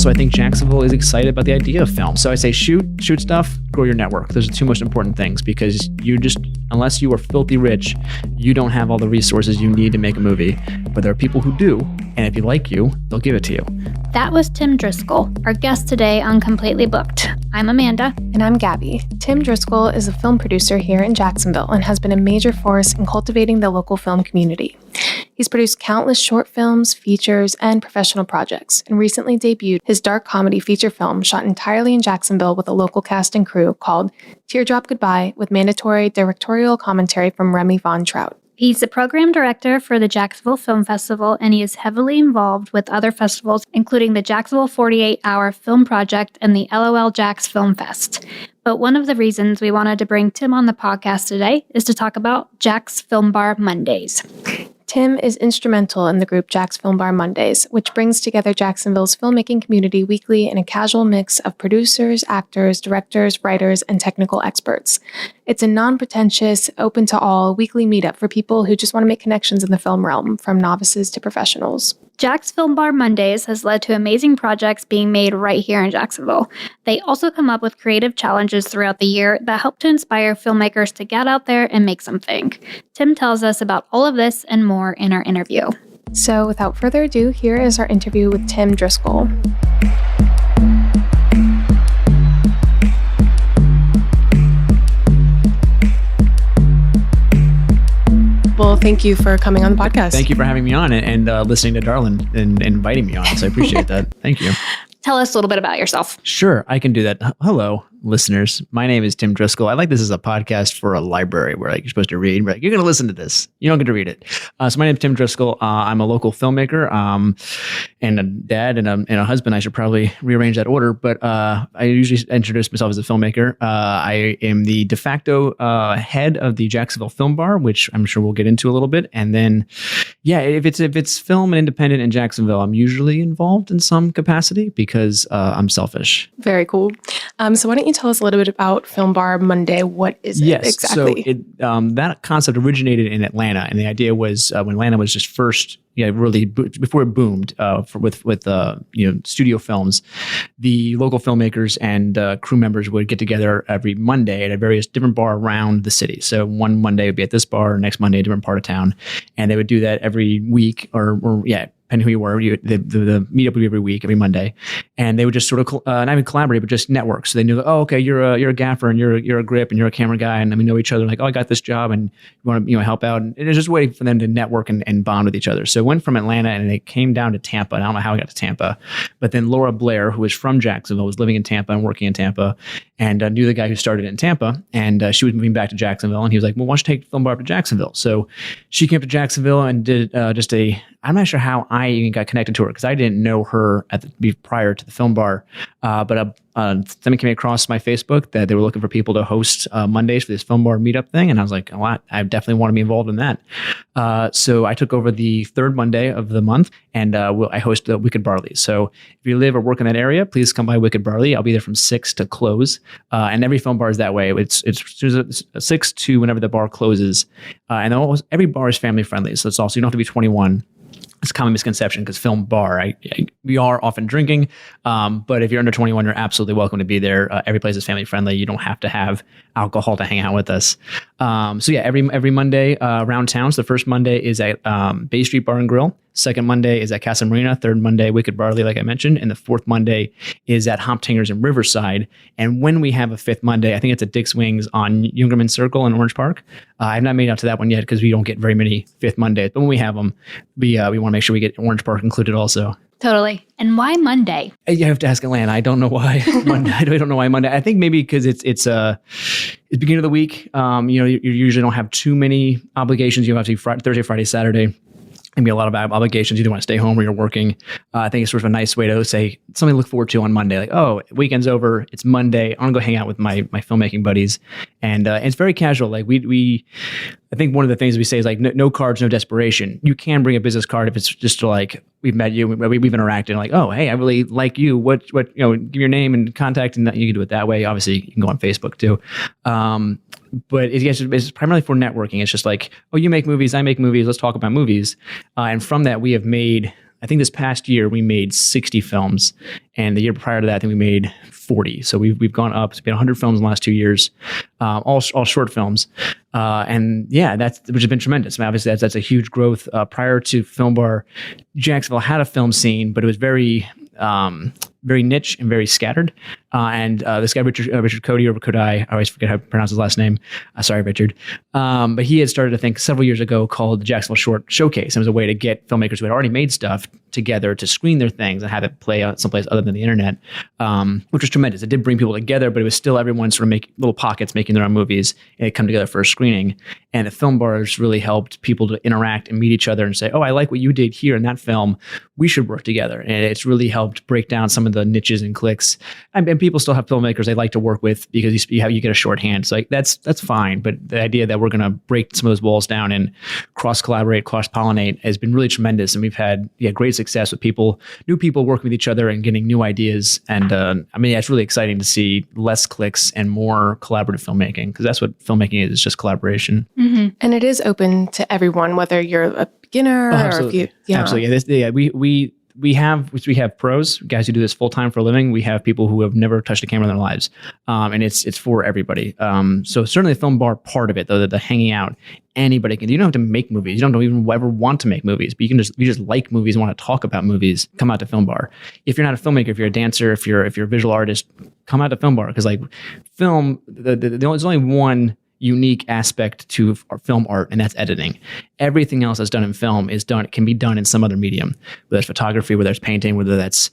also, I think Jacksonville is excited about the idea of film. So I say shoot stuff, grow your network. Those are the two most important things, because unless you are filthy rich, you don't have all the resources you need to make a movie. But there are people who do, and if you like you, they'll give it to you. That was Tim Driscoll, our guest today on Completely Booked. I'm Amanda. And I'm Gabby. Tim Driscoll is a film producer here in Jacksonville and has been a major force in cultivating the local film community. He's produced countless short films, features, and professional projects, and recently debuted his dark comedy feature film shot entirely in Jacksonville with a local cast and crew called Teardrop Goodbye, with mandatory directorial commentary from Remy Von Trout. He's the program director for the Jacksonville Film Festival, and he is heavily involved with other festivals, including the Jacksonville 48-Hour Film Project and the LOL JAX Film Fest. But one of the reasons we wanted to bring Tim on the podcast today is to talk about JAX Film Bar Mondays. Tim is instrumental in the group JAX Film Bar Mondays, which brings together Jacksonville's filmmaking community weekly in a casual mix of producers, actors, directors, writers, and technical experts. It's a non-pretentious, open-to-all weekly meetup for people who just want to make connections in the film realm, from novices to professionals. JAX Film Bar Mondays has led to amazing projects being made right here in Jacksonville. They also come up with creative challenges throughout the year that help to inspire filmmakers to get out there and make something. Tim tells us about all of this and more in our interview. So without further ado, here is our interview with Tim Driscoll. Well, thank you for coming on the podcast. Thank you for having me on and listening to Darlin and inviting me on. So I appreciate that. Thank you. Tell us a little bit about yourself. Sure, I can do that. Hello, listeners. My name is Tim Driscoll. I like this as a podcast for a library where you're supposed to read. You're going to listen to this. You don't get to read it. So my name is Tim Driscoll. I'm a local filmmaker and a dad and a husband. I should probably rearrange that order, but I usually introduce myself as a filmmaker. I am the de facto head of the Jacksonville Film Bar, which I'm sure we'll get into a little bit. And then, yeah, if it's film and independent in Jacksonville, I'm usually involved in some capacity because I'm selfish. Very cool. So why don't you tell us a little bit about Film Bar Monday? What is it exactly? So that concept originated in Atlanta, and the idea was when Atlanta was just first, really before it boomed with studio films, the local filmmakers and crew members would get together every Monday at a various different bar around the city. So one Monday would be at this bar, next Monday a different part of town, and they would do that every week or depending who you were, the meetup would be every week, every Monday, and they would just sort of not even collaborate, but just network. So they knew, oh, okay, you're a gaffer and you're a grip and you're a camera guy, and then we know each other. Like, oh, I got this job, and you want to help out. And it was just waiting for them to network and bond with each other. So it went from Atlanta and it came down to Tampa. And I don't know how I got to Tampa, but then Laura Blair, who was from Jacksonville, was living in Tampa and working in Tampa, and knew the guy who started it in Tampa, and she was moving back to Jacksonville, and he was like, well, why don't you take Film Bar to Jacksonville? So she came to Jacksonville and did I'm not sure how I even got connected to her because I didn't know her prior to the Film Bar, but something came across my Facebook that they were looking for people to host Mondays for this Film Bar meetup thing, and I was like, oh, I definitely want to be involved in that. So I took over the third Monday of the month, and I host the Wicked Barley. So if you live or work in that area, please come by Wicked Barley. I'll be there from 6 to close, and every film bar is that way. It's 6 to whenever the bar closes, and almost every bar is family friendly. So it's also, you don't have to be 21. It's a common misconception because Film Bar, we are often drinking, but if you're under 21, you're absolutely welcome to be there. Every place is family friendly. You don't have to have alcohol to hang out with us. Every Monday around town. So the first Monday is at Bay Street Bar and Grill. Second Monday is at Casa Marina. Third Monday, Wicked Barley, like I mentioned. And the fourth Monday is at Hoptingers in Riverside. And when we have a fifth Monday, I think it's at Dick's Wings on Jungerman Circle in Orange Park. I've not made it out to that one yet because we don't get very many fifth Mondays. But when we have them, we want to make sure we get Orange Park included also. Totally. And why Monday? You have to ask Atlanta. I don't know why Monday. I don't know why Monday. I think maybe because it's beginning of the week. You usually don't have too many obligations. You have to Thursday, Friday, Saturday. Maybe a lot of obligations. You either want to stay home or you're working. I think it's sort of a nice way to say something to look forward to on Monday. Like, oh, weekend's over. It's Monday. I'm gonna go hang out with my filmmaking buddies, and it's very casual. Like I think one of the things we say is like no cards, no desperation. You can bring a business card if it's just like we've met you, we've interacted. Like, oh, hey, I really like you. What give your name and contact, and you can do it that way. Obviously, you can go on Facebook too. But it's primarily for networking. It's just like, oh, you make movies, I make movies. Let's talk about movies. And from that, we have made, I think this past year we made 60 films, and the year prior to that, I think we made 40. So we've gone up. It's been 100 films in the last 2 years, all short films, and yeah, which has been tremendous. I mean, obviously, that's a huge growth. Prior to Film Bar, Jacksonville had a film scene, but it was very niche and very scattered. And this guy, Richard Cody, or Kodai, I always forget how to pronounce his last name. Sorry, Richard. But he had started, I think, several years ago called the Jacksonville Short Showcase. It was a way to get filmmakers who had already made stuff together to screen their things and have it play out someplace other than the internet, which was tremendous. It did bring people together, but it was still everyone sort of make little pockets making their own movies and come together for a screening. And the film bars really helped people to interact and meet each other and say, oh, I like what you did here in that film. We should work together. And it's really helped break down some of the niches and cliques. And people still have filmmakers they like to work with because you get a shorthand. So that's fine. But the idea that we're going to break some of those walls down and cross-collaborate, cross-pollinate has been really tremendous. And we've had great success with new people working with each other and getting new ideas. And it's really exciting to see less cliques and more collaborative filmmaking, because that's what filmmaking is just collaboration. Mm-hmm. And it is open to everyone, whether you're a beginner or if you... Yeah. Absolutely. We have pros, guys who do this full time for a living. We have people who have never touched a camera in their lives, and it's for everybody. So certainly the film bar part of it, though, the hanging out, anybody can. You don't have to make movies. You don't even ever want to make movies, but you just like movies and want to talk about movies. Come out to Film Bar. If you're not a filmmaker, if you're a dancer, if you're a visual artist, come out to Film Bar, because like film, there's only one unique aspect to film art, and that's editing. Everything else that's done in film can be done in some other medium, whether it's photography, whether it's painting, whether that's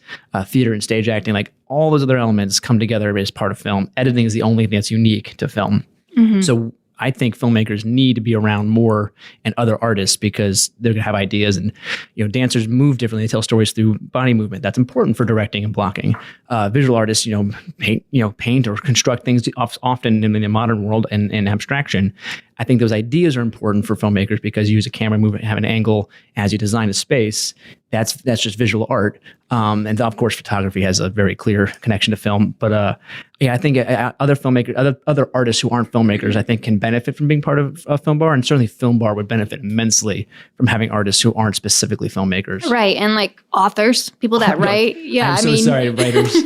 theater and stage acting. Like all those other elements come together as part of film. Editing is the only thing that's unique to film. Mm-hmm. So I think filmmakers need to be around more and other artists, because they're going to have ideas, and dancers move differently. They tell stories through body movement. That's important for directing and blocking. Visual artists, paint or construct things often in the modern world and abstraction. I think those ideas are important for filmmakers, because you use a camera, move it, have an angle as you design a space. That's just visual art. And of course, photography has a very clear connection to film. But I think other filmmakers, other artists who aren't filmmakers, I think can benefit from being part of a Film Bar. And certainly Film Bar would benefit immensely from having artists who aren't specifically filmmakers. Right. And like authors, people that write. Yeah. Sorry, writers.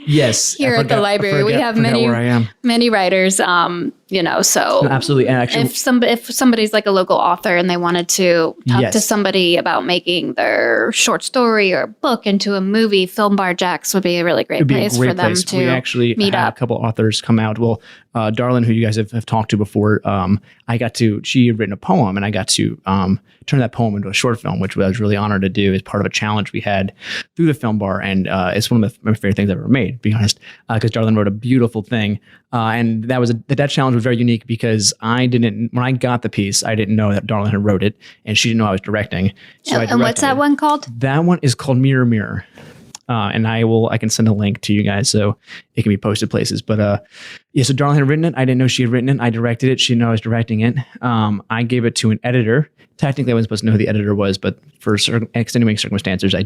Yes. Here at the library, we have many writers, so. No, absolutely. And actually, if somebody's like a local author and they wanted to talk to somebody about making their short story or book into a movie, Film Bar JAX would be a really great place for them to We actually meet had up. a couple authors come out. Well, Darlin, who you guys have talked to before, she had written a poem, and I got to turn that poem into a short film, which I was really honored to do as part of a challenge we had through the Film Bar. And it's one of my favorite things I've ever made, to be honest, because Darlin wrote a beautiful thing. And that challenge was very unique, because when I got the piece, I didn't know that Darlin had wrote it, and she didn't know I was directing. So and what's that one called? That one is called Mirror Mirror. And I can send a link to you guys so it can be posted places. But so Darlin had written it. I didn't know she had written it. I directed it. She didn't know I was directing it. I gave it to an editor. Technically, I wasn't supposed to know who the editor was, but for extenuating circumstances, I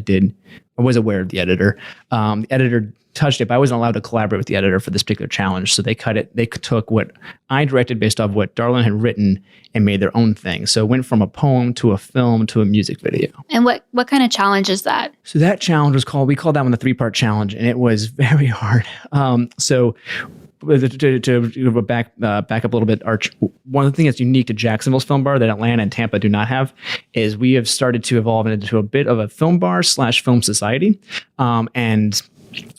was aware of the editor. The editor touched it, but I wasn't allowed to collaborate with the editor for this particular challenge. So they cut it. They took what I directed based off what Darlin had written and made their own thing. So it went from a poem to a film to a music video. And what kind of challenge is that? So that challenge we called that one the 3-part challenge, and it was very hard. To back up a little bit, Arch, one of the things that's unique to Jacksonville's Film Bar that Atlanta and Tampa do not have is we have started to evolve into a bit of a film bar / film society. And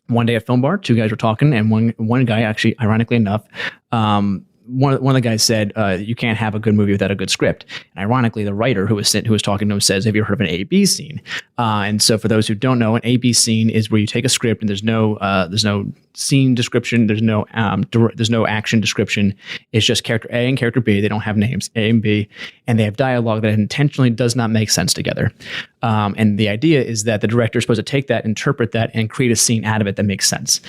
one day at Film Bar, 2 guys were talking, and one guy, actually, ironically enough, one of the guys said, you can't have a good movie without a good script. And ironically, the writer who was talking to him says, have you heard of an A-B scene? And so for those who don't know, an A-B scene is where you take a script and there's no scene description, there's no action description. It's just character A and character B. They don't have names, A and B, and they have dialogue that intentionally does not make sense together. And the idea is that the director is supposed to take that, interpret that, and create a scene out of it that makes sense.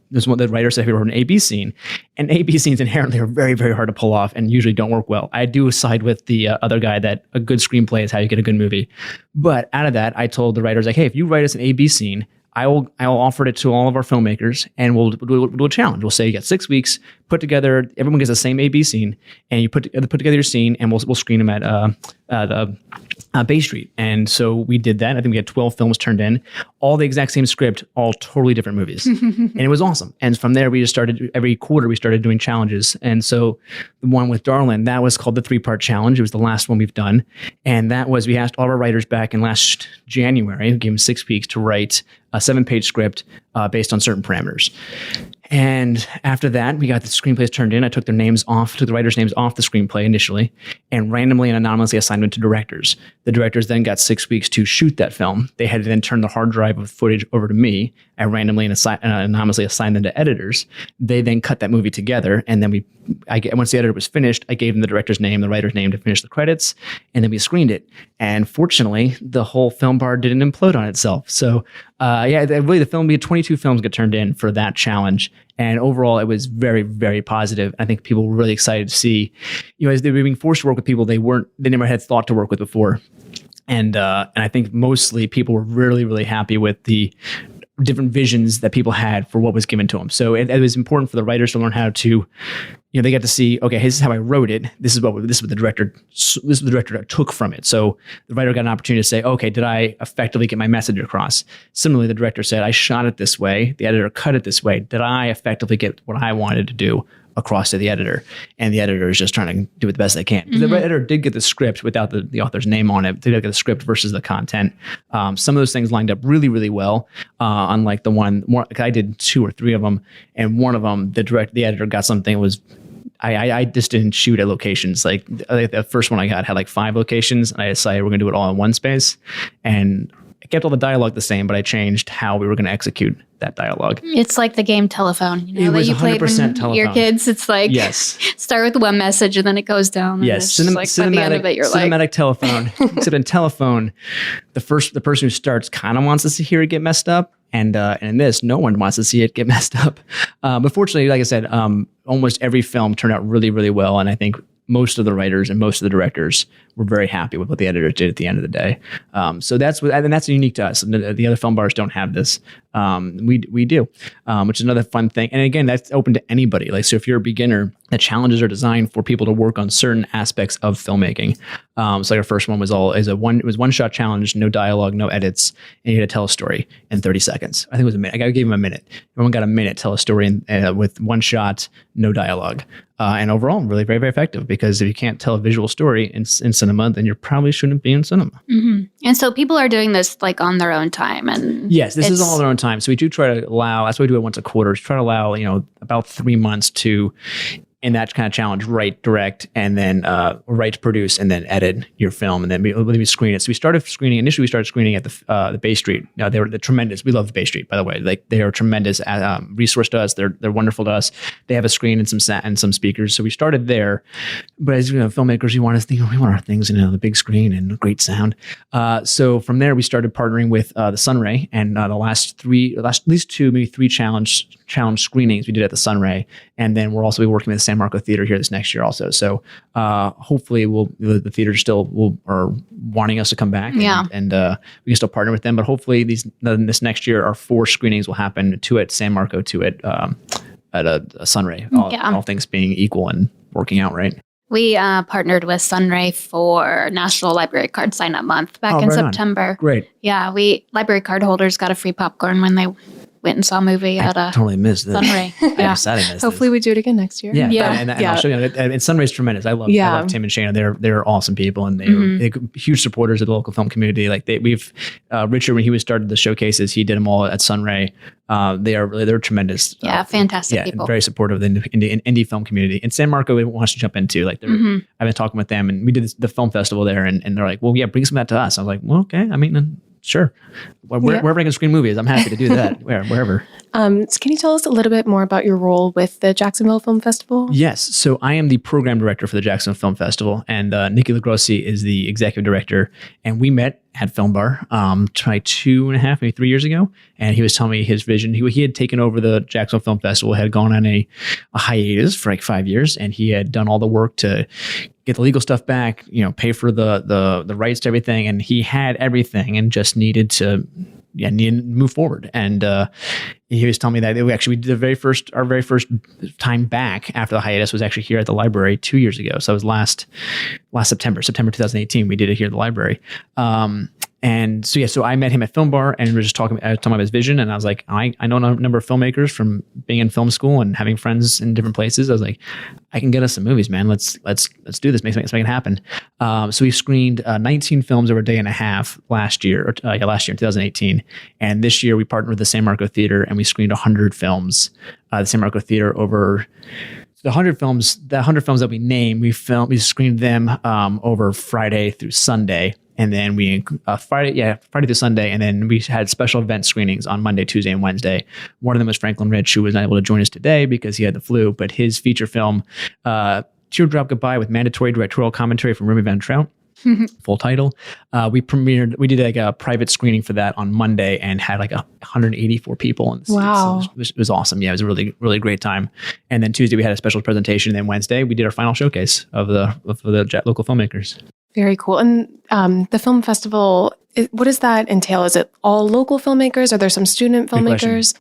There's one the writer said, have you ever heard an A-B scene? And A-B scenes inherently are very, very hard to pull off and usually don't work well. I do side with the other guy that a good screenplay is how you get a good movie. But out of that, I told the writers, like, hey, if you write us an A-B scene, I will offer it to all of our filmmakers, and we'll do a challenge. We'll say you got 6 weeks, put together, everyone gets the same A, B scene, and you put together your scene, and we'll screen them at Bay Street. And so we did that. I think we had 12 films turned in, all the exact same script, all totally different movies. And it was awesome. And from there, we just started, every quarter, we started doing challenges. And so the one with Darlin, that was called the 3-part challenge. It was the last one we've done. And that was, we asked all our writers back in last January, we gave them 6 weeks to write a 7-page script based on certain parameters. And after that, we got the screenplays turned in. I took the writers' names off the screenplay initially, and randomly and anonymously assigned them to directors. The directors then got 6 weeks to shoot that film. They had to then turn the hard drive of footage over to me. I randomly and anonymously assigned them to editors. They then cut that movie together, and then once the editor was finished, I gave them the director's name, the writer's name to finish the credits, and then we screened it. And fortunately, the whole film bar didn't implode on itself. So, really, we had 22 films get turned in for that challenge. And overall, it was very, very positive. I think people were really excited to see, as they were being forced to work with people they never had thought to work with before. And I think mostly people were really, really happy with the different visions that people had for what was given to them. So it was important for the writers to learn how to, they got to see, okay, this is how I wrote it. This is what the director took from it. So the writer got an opportunity to say, okay, did I effectively get my message across? Similarly, the director said, I shot it this way. The editor cut it this way. Did I effectively get what I wanted to do across to the editor? And the editor is just trying to do it the best they can. Mm-hmm. The editor did get the script without the author's name on it. They did get the script versus the content. Some of those things lined up really, really well. Unlike the one, I did 2 or 3 of them, and one of them, the editor got something was, I just didn't shoot at locations. Like the first one I got had like 5 locations, and I decided we're going to do it all in one space. And I kept all the dialogue the same, but I changed how we were going to execute that dialogue. It's like the game Telephone. It was 100% telephone. Your kids, it's like, yes, start with one message and then it goes down. Yes, and it's by the end of it, you're cinematic telephone. Except in telephone, the person who starts kind of wants to hear it get messed up. And in this, no one wants to see it get messed up. But fortunately, like I said, almost every film turned out really, really well. And I think most of the writers and most of the directors were very happy with what the editor did at the end of the day. So that's unique to us. The other film bars don't have this. We do, which is another fun thing. And again, that's open to anybody. Like, so if you're a beginner, the challenges are designed for people to work on certain aspects of filmmaking. So like our first one was one shot challenge, no dialogue, no edits, and you had to tell a story in 30 seconds. I think it was a minute. I gave him a minute. Everyone got a minute, tell a story with one shot, no dialogue. And overall, really very, very effective, because if you can't tell a visual story in cinema, then you probably shouldn't be in cinema. Mm-hmm. And so people are doing this like on their own time. And yes, this is all on their own time. So we do try to allow, that's why we do it once a quarter, is try to allow, about 3 months to, in that kind of challenge, write, direct, and then write, produce, and then edit your film, and then we screen it. So we started screening at the Bay Street. Now, they're tremendous. We love the Bay Street, by the way. Like, they are tremendous resource to us. They're wonderful to us. They have a screen and some speakers. So we started there. But as filmmakers, we want our things in the big screen and great sound. So from there, we started partnering with the Sunray, and the last at least 2, maybe 3 challenge screenings we did at the Sunray, and then we'll also be working with the San Marco Theater here this next year also. So hopefully the theater still are wanting us to come back, and we can still partner with them. But hopefully this next year, our 4 screenings will happen, 2 at San Marco, 2 at a Sunray. All things being equal and working out right. We partnered with Sunray for National Library Card Sign Up Month back in September. On. Great. Yeah, library card holders got a free popcorn when they went and saw a movie at a totally missed Sunray. Hopefully we do it again next year. And I'll show you. And Sunray's tremendous. I love Tim and Shana. They're awesome people, and they're huge supporters of the local film community. Like we've Richard, when he was started the showcases, he did them all at Sunray. They're tremendous. Fantastic people. And very supportive of the indie film community. And San Marco wants to jump into. Like, I've been talking with them, and we did the film festival there, and they're like, well, bring some of that to us. I was like, well, okay. I mean, sure. Wherever I can screen movies, I'm happy to do that. Wherever. So can you tell us a little bit more about your role with the Jacksonville Film Festival? Yes. So I am the program director for the Jacksonville Film Festival, and Nikki LaGrossi is the executive director. And we met at Film Bar, try 2.5, maybe 3 years ago. And he was telling me his vision. He had taken over the Jacksonville Film Festival, had gone on a hiatus for like 5 years, and he had done all the work to get the legal stuff back, pay for the rights to everything. And he had everything and just needed to need to move forward. And he was telling me that we did our very first time back after the hiatus was actually here at the library 2 years ago. So it was last September 2018. We did it here at the library. And so I met him at Film Bar, and we were just talking about his vision. And I was like, I know a number of filmmakers from being in film school and having friends in different places. I was like, I can get us some movies, man. Let's do this. Make it happen. So we screened 19 films over a day and a half last year in 2018. And this year we partnered with the San Marco Theater, and we screened 100 films. The San Marco Theater over the 100 films that we named, we screened them over Friday through Sunday. And then we Friday through Sunday, and then we had special event screenings on Monday, Tuesday, and Wednesday. One of them was Franklin Rich, who was not able to join us today because he had the flu, but his feature film, Teardrop Goodbye with mandatory directorial commentary from Remy Van Trout, full title. We did like a private screening for that on Monday and had like 184 people in the seats. Wow. So it was awesome. Yeah, it was a really, really great time. And then Tuesday we had a special presentation, and then Wednesday we did our final showcase of the local filmmakers. Very cool. And the film festival, what does that entail? Is it all local filmmakers? Are there some student filmmakers?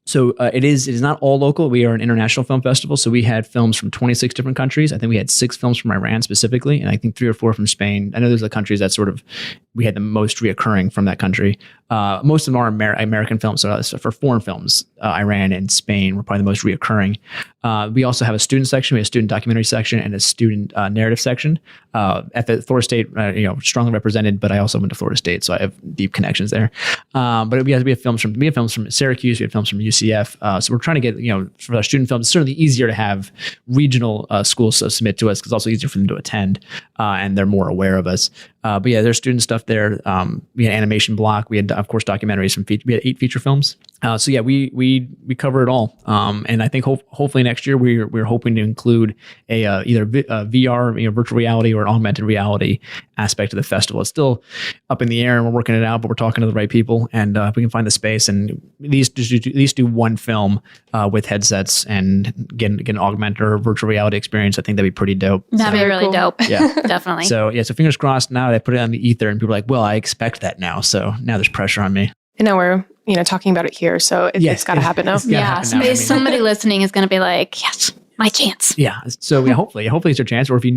So it is not all local. We are an international film festival. So we had films from 26 different countries. I think we had 6 films from Iran specifically, and I think 3 or 4 from Spain. I know there's the countries that we had the most reoccurring from that country. Most of them are American films. So for foreign films, Iran and Spain were probably the most reoccurring. We also have a student section. We have a student documentary section and a student narrative section. At the Florida State, strongly represented, but I also went to Florida State, so I have deep connections there. But we have films from Syracuse. We have films from UCF. So we're trying to get, for our student films, it's certainly easier to have regional schools submit to us because it's also easier for them to attend, and they're more aware of us. But yeah, there's student stuff there. We had animation block. We had, of course, documentaries we had 8 feature films. So yeah, we cover it all. And I think hopefully next year we're hoping to include either VR, virtual reality, or augmented reality aspect of the festival. It's still up in the air, and we're working it out, but we're talking to the right people, and if we can find the space and at least do one film with headsets and get an augmented or virtual reality experience, I think that'd be pretty dope. That'd be really dope. Yeah, definitely. So fingers crossed. Now they put it on the ether, and people are like, well, I expect that now. So now there's pressure on me. And now we're talking about it here, so it's got to happen now. Yeah, somebody listening is going to be like, yes, my chance. Yeah. So hopefully it's your chance. Or if you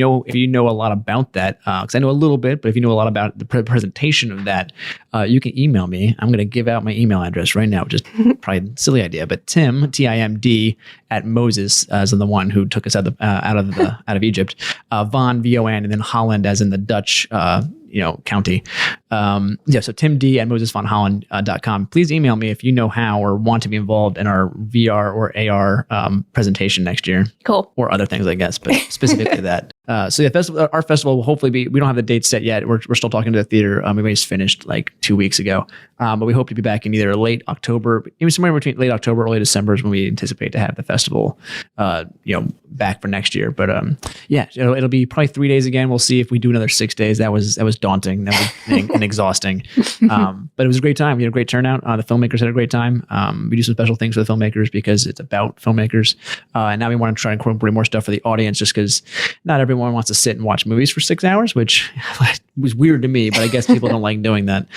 know a lot about that, because I know a little bit, but if you know a lot about the presentation of that, you can email me. I'm going to give out my email address right now, which is probably a silly idea, but Tim, TIMD at Moses, as in the one who took us out of Egypt, Von, VON, and then Holland, as in the Dutch county. So Tim D at mosesvonholland.com. Please email me if you know how or want to be involved in our VR or AR presentation next year. Cool. Or other things, I guess, but specifically that. So our festival will hopefully be, we don't have the date set yet. We're still talking to the theater. We just finished like 2 weeks ago. But we hope to be back in either late October, even somewhere between late October, early December is when we anticipate to have the festival, back for next year. But it'll be probably 3 days again. We'll see if we do another 6 days. That was daunting. That was and exhausting. But it was a great time. We had a great turnout. The filmmakers had a great time. We do some special things for the filmmakers because it's about filmmakers. And now we want to try and incorporate more stuff for the audience, just because not everyone wants to sit and watch movies for 6 hours, which was weird to me, but I guess people don't like doing that.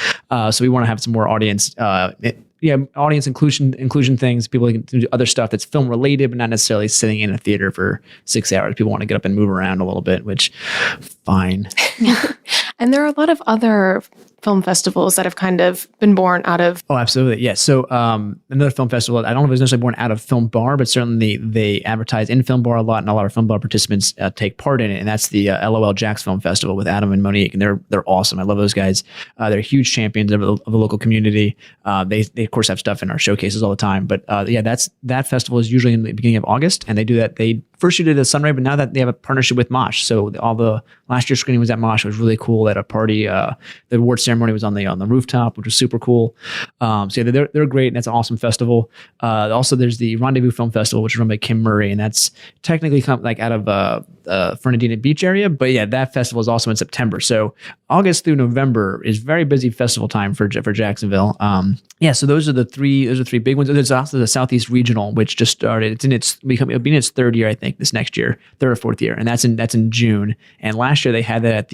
So we want to have some more audience, audience inclusion things. People can do other stuff that's film related, but not necessarily sitting in a theater for 6 hours. People want to get up and move around a little bit, which fine. And there are a lot of other film festivals that have kind of been born out of... Oh, absolutely. Yeah. So another film festival, I don't know if it was necessarily born out of Film Bar, but certainly they advertise in Film Bar a lot, and a lot of Film Bar participants take part in it. And that's the LOL JAX Film Festival with Adam and Monique. And they're awesome. I love those guys. They're huge champions of the local community. They of course have stuff in our showcases all the time. But that festival is usually in the beginning of August, and they do that. They first year did a Sunray, but now that they have a partnership with Mosh. So all the last year's screening was at Mosh. It was really cool at a party. The award ceremony was on the rooftop, which was super cool. They're great, and that's an awesome festival. Also, there's the Rendezvous Film Festival, which is run by Kim Murray, and that's technically out of Fernandina Beach area. But yeah, that festival is also in September. So August through November is very busy festival time for Jacksonville. So those are the three big ones. There's also the Southeast Regional, which just started. It'll be in its third year, I think, this next year, third or fourth year, and that's in June. And last year they had that at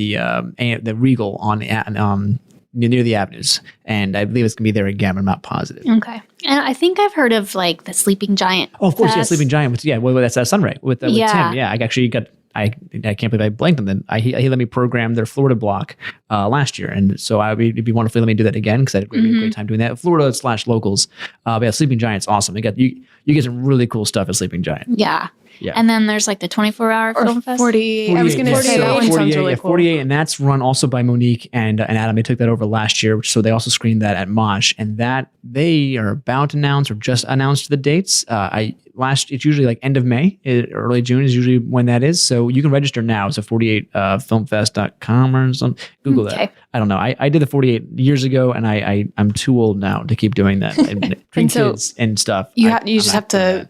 the Regal on near the avenues. And I believe it's going to be there again, but I'm not positive. Okay. And I think I've heard of like the Sleeping Giant. Oh, of course, yeah, Fest. Sleeping Giant. That's that Sunray with Tim. Yeah, I actually got. I can't believe I blanked on them. He let me program their Florida block last year, and so it'd be wonderful to let me do that again because I had a great time doing that. Florida / locals, but yeah, Sleeping Giant's awesome. You get some really cool stuff at Sleeping Giant. Yeah. Yeah. And then there's like the 24-hour film fest. 48. I was going to say that one sounds really cool. 48, and that's run also by Monique and Adam. They took that over last year, so they also screened that at Mosh, and that they are about to announce or just announced the dates. It's usually like end of May, early June is usually when that is. So you can register now. So 48filmfest.com or something. Google that. I don't know. I did the 48 years ago, and I'm too old now to keep doing that. And kids and stuff. You just have to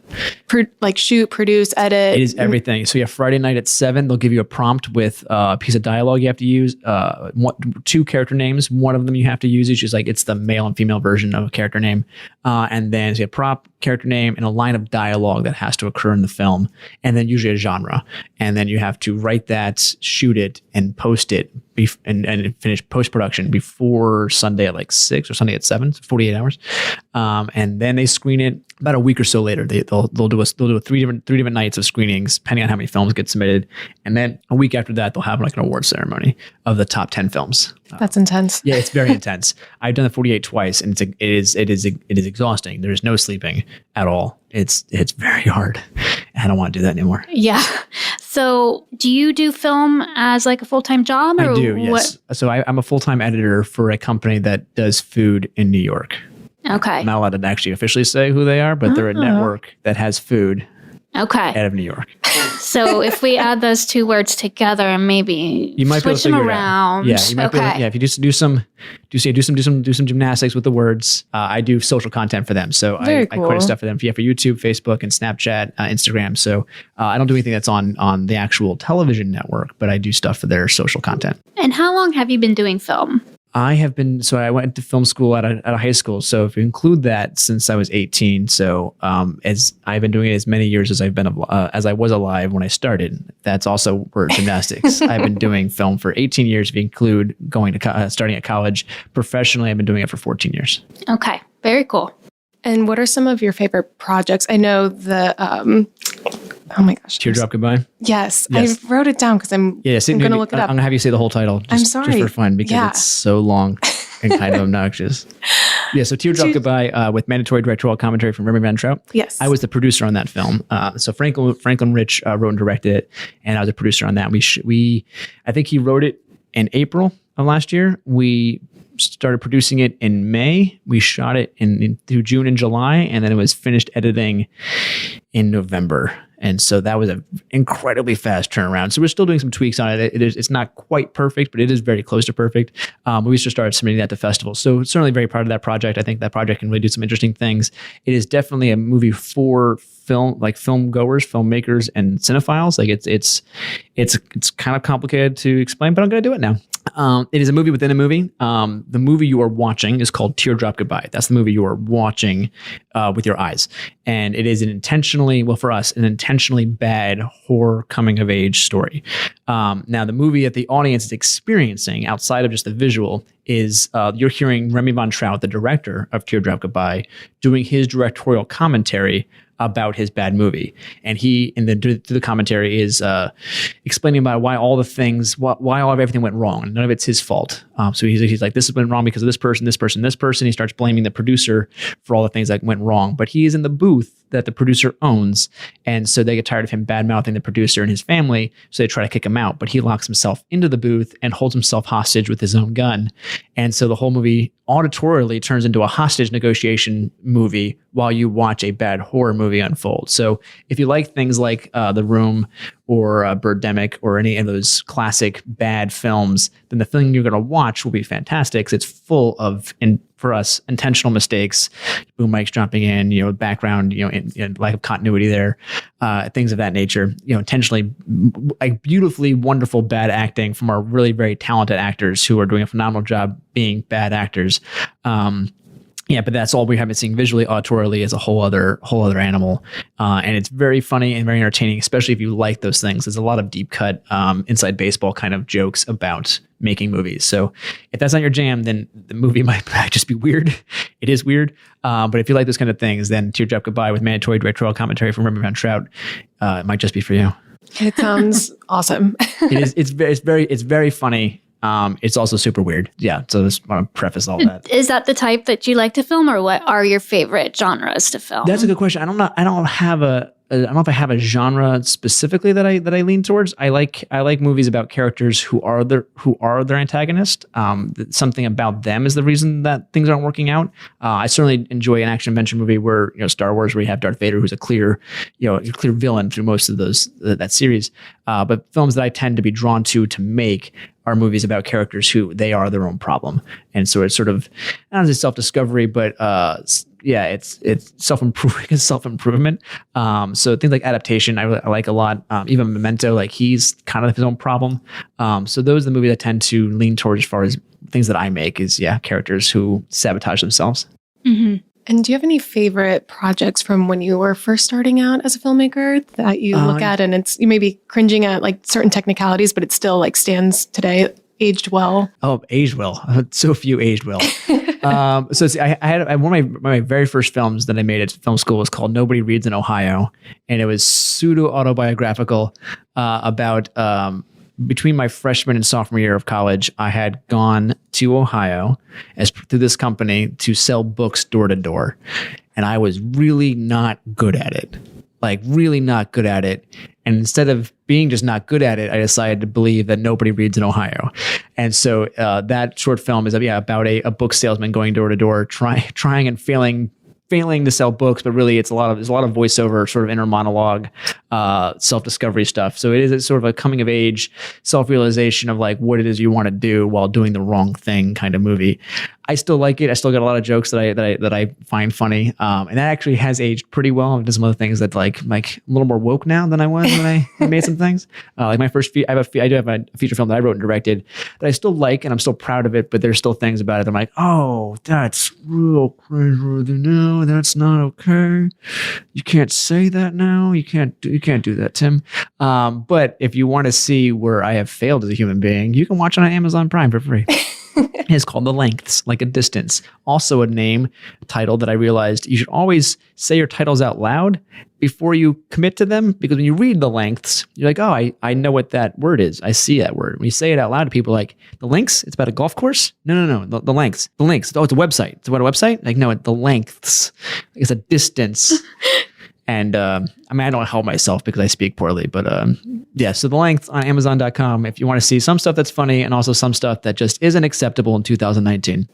shoot, produce, edit. It is everything. So yeah, Friday night at 7, they'll give you a prompt with a piece of dialogue you have to use. 2 character names. One of them you have to use. It's just like it's the male and female version of a character name. And then so you have prop, character name, and a line of dialogue that has to occur in the film, and then usually a genre. And then you have to write that, shoot it, and post it, and finish post-production before Sunday at like 6 or Sunday at 7, so 48 hours. And then they screen it about a week or so later. They'll do three different nights of screenings, depending on how many films get submitted. And then a week after that, they'll have like an award ceremony of the top 10 films. That's intense. Yeah, it's very intense. I've done the 48 twice, and it is exhausting. There's no sleeping at all. It's very hard. I don't want to do that anymore. Yeah. So do you do film as like a full-time job? Or I do, yes. So I'm a full-time editor for a company that does food in New York. Okay. I'm not allowed to actually officially say who they are, but they're a network that has food out of New York. So if we add those 2 words together and maybe you might switch them around. Yeah, you might be able to, if you just do some gymnastics with the words. I do social content for them, so I create stuff for them. For YouTube, Facebook, and Snapchat, Instagram. So I don't do anything that's on the actual television network, but I do stuff for their social content. And how long have you been doing film? I went to film school at a high school. So if you include that, since I was 18, so as I've been doing it as many years as as I was alive when I started. That's also for gymnastics. I've been doing film for 18 years. If you include going to starting at college professionally, I've been doing it for 14 years. Okay, very cool. And what are some of your favorite projects? I know the oh my gosh. Teardrop Goodbye? Yes. I wrote it down because I'm going to look it up. I'm going to have you say the whole title. I'm sorry. Just for fun, because it's so long and kind of obnoxious. Yeah, so Teardrop Goodbye with mandatory directorial commentary from Remy Van Trout. Yes. I was the producer on that film. So Franklin Rich wrote and directed it, and I was a producer on that. I think he wrote it in April of last year. We started producing it in May. We shot it through June and July, and then it was finished editing in November. And so that was an incredibly fast turnaround. So we're still doing some tweaks on it. It's not quite perfect, but it is very close to perfect. We just started submitting that to festivals. So certainly very proud of that project. I think that project can really do some interesting things. It is definitely a movie for film goers, filmmakers, and cinephiles. Like it's kind of complicated to explain, but I'm going to do it now. It is a movie within a movie. The movie you are watching is called Teardrop Goodbye. That's the movie you are watching with your eyes. And it is an intentionally bad horror coming of age story. Now, the movie that the audience is experiencing outside of just the visual is you're hearing Remy Von Trout, the director of Teardrop Goodbye, doing his directorial commentary about his bad movie. And he, through the commentary, is explaining about why everything went wrong. And none of it's his fault. So he's like, this has been wrong because of this person, this person, this person. He starts blaming the producer for all the things that went wrong. But he is in the booth that the producer owns. And so they get tired of him bad-mouthing the producer and his family. So they try to kick him out. But he locks himself into the booth and holds himself hostage with his own gun. And so the whole movie auditorially turns into a hostage negotiation movie while you watch a bad horror movie unfold. So if you like things like The Room or Birdemic or any of those classic bad films, then the film you're going to watch will be fantastic, because it's full of, for us, intentional mistakes, boom mics jumping in, background, and lack of continuity there, things of that nature, intentionally, like beautifully wonderful bad acting from our really very talented actors who are doing a phenomenal job being bad actors. Yeah, but that's all we have been seeing visually. Auditorially is a whole other animal, and it's very funny and very entertaining, especially if you like those things. There's a lot of deep cut, inside baseball kind of jokes about making movies. So if that's not your jam, then the movie might just be weird. It is weird. But if you like those kind of things, then Teardrop Goodbye with mandatory directorial commentary from Remy Van Trout it might just be for you. It sounds awesome. It is. It's very funny. It's also super weird. Yeah. So just want to preface all that. Is that the type that you like to film, or what are your favorite genres to film? That's a good question. I don't know if I have a genre specifically that I lean towards. I like movies about characters who are their antagonist. Something about them is the reason that things aren't working out. I certainly enjoy an action adventure movie where, Star Wars, where you have Darth Vader, who's a clear villain through most of that series. But films that I tend to be drawn to make are movies about characters who they are their own problem. And so it's sort of, I don't know, self-discovery, but it's self-improvement. So things like adaptation, I like a lot. Even Memento, like he's kind of his own problem. So those are the movies I tend to lean towards as far as things that I make is, characters who sabotage themselves. Mm-hmm. And do you have any favorite projects from when you were first starting out as a filmmaker that you look at and you may be cringing at like certain technicalities, but it still like stands today, aged well? Oh, aged well. So few aged well. I had one of my very first films that I made at film school was called Nobody Reads in Ohio. And it was pseudo autobiographical about between my freshman and sophomore year of college, I had gone to Ohio through this company to sell books door to door. And I was really not good at it. Like really not good at it. And instead of being just not good at it, I decided to believe that nobody reads in Ohio. And so that short film is about a book salesman going door to door, trying and failing to sell books, but really there's a lot of voiceover, sort of inner monologue, self-discovery stuff. So it is sort of a coming of age, self-realization of like what it is you want to do while doing the wrong thing kind of movie. I still like it. I still got a lot of jokes that I find funny. And that actually has aged pretty well. There's some other things that like a little more woke now than I was when I made some things. Like my first, I do have a feature film that I wrote and directed that I still like, and I'm still proud of it, but there's still things about it that I'm like, oh, that's real cringeworthy. No, that's not okay. You can't say that now. You can't do that, Tim. But if you want to see where I have failed as a human being, you can watch it on Amazon Prime for free. It's called The Lengths, like a distance. Also a title that I realized you should always say your titles out loud before you commit to them, because when you read The Lengths, you're like, oh, I know what that word is. I see that word. When you say it out loud to people, like, The Links? It's about a golf course? No. The Lengths. The Links. Oh, it's a website. It's about a website? Like, no, The Lengths. It's a distance. And I don't help myself because I speak poorly, but so The Length on Amazon.com if you want to see some stuff that's funny and also some stuff that just isn't acceptable in 2019.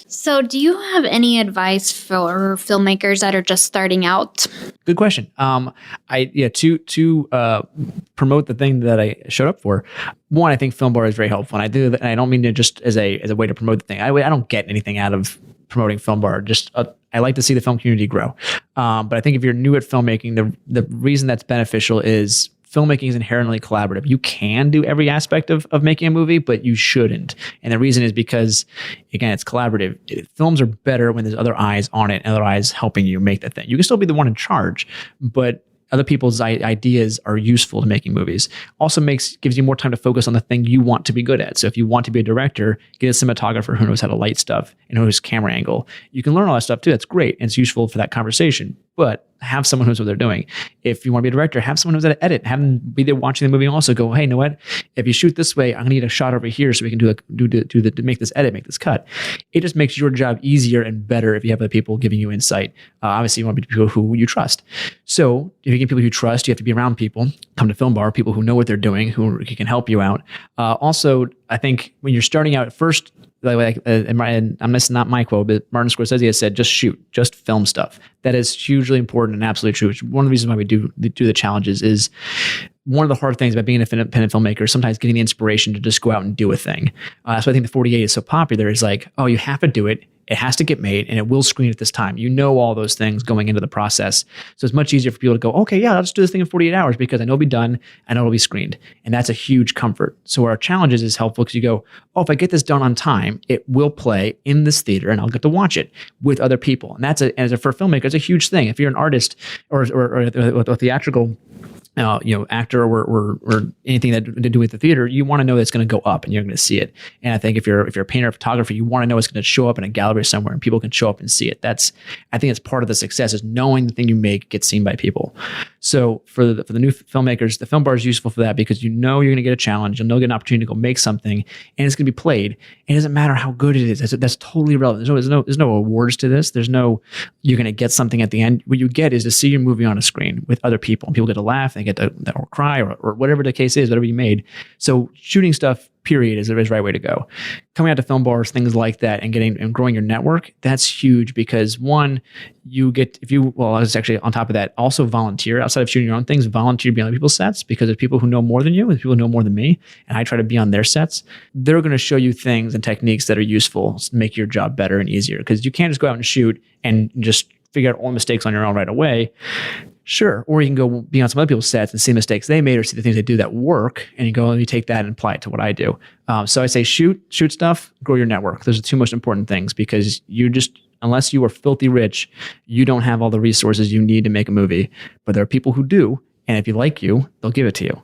So do you have any advice for filmmakers that are just starting out? Good question. To promote the thing that I showed up for. One, I think Film Bar is very helpful, and I do that, and I don't mean it just as a way to promote the thing. I don't get anything out of promoting Film Bar. I like to see the film community grow. But I think if you're new at filmmaking, the reason that's beneficial is filmmaking is inherently collaborative. You can do every aspect of making a movie, but you shouldn't. And the reason is because, again, it's collaborative. Films are better when there's other eyes on it and other eyes helping you make that thing. You can still be the one in charge, but other people's ideas are useful to making movies. Also gives you more time to focus on the thing you want to be good at. So if you want to be a director, get a cinematographer who knows how to light stuff and knows camera angle. You can learn all that stuff too. That's great. And it's useful for that conversation. But have someone who knows what they're doing. If you want to be a director, have someone who knows how to edit. Have them be there watching the movie and also go, hey, you know what? If you shoot this way, I'm going to need a shot over here so we can make this edit, make this cut. It just makes your job easier and better if you have other people giving you insight. Obviously, you want to be people who you trust. So if you get people you trust, you have to be around people. Come to Film Bar, people who know what they're doing, who can help you out. Also, I think when you're starting out at first, and I'm not my quote, but Martin Scorsese has said, just shoot, just film stuff. That is hugely important and absolutely true. One of the reasons why we do the challenges is one of the hard things about being an independent filmmaker is sometimes getting the inspiration to just go out and do a thing. That's why I think the 48 is so popular. Is like, oh, you have to do it. It has to get made, and it will screen at this time. You know all those things going into the process. So it's much easier for people to go, okay, yeah, let's do this thing in 48 hours because I know it'll be done, I know it'll be screened. And that's a huge comfort. So our challenges is helpful because you go, oh, if I get this done on time, it will play in this theater and I'll get to watch it with other people. And for a filmmaker, it's a huge thing. If you're an artist or a theatrical actor or anything that to do with the theater, you want to know that's going to go up and you're going to see it. And I think if you're a painter or photographer, you want to know it's going to show up in a gallery somewhere and people can show up and see it. I think it's part of the success is knowing the thing you make gets seen by people. So for the new filmmakers, the Film Bar is useful for that because you're going to get a challenge, you'll get an opportunity to go make something, and it's going to be played. And it doesn't matter how good it is. That's totally irrelevant. There's no awards to this. There's no you're going to get something at the end. What you get is to see your movie on a screen with other people, and people get to laugh, they get to or cry or whatever the case is, whatever you made. So shooting stuff, period, is the right way to go. Coming out to film bars, things like that, and growing your network, that's huge because one, I was actually on top of that, also volunteer outside of shooting your own things, volunteer to be on other people's sets because there's people who know more than you, and people who know more than me, and I try to be on their sets. They're going to show you things and techniques that are useful to make your job better and easier because you can't just go out and shoot and just figure out all mistakes on your own right away. Sure. Or you can go be on some other people's sets and see mistakes they made or see the things they do that work. And you go, let me take that and apply it to what I do. So I say shoot stuff, grow your network. Those are the two most important things because unless you are filthy rich, you don't have all the resources you need to make a movie. But there are people who do. And if you like you, they'll give it to you.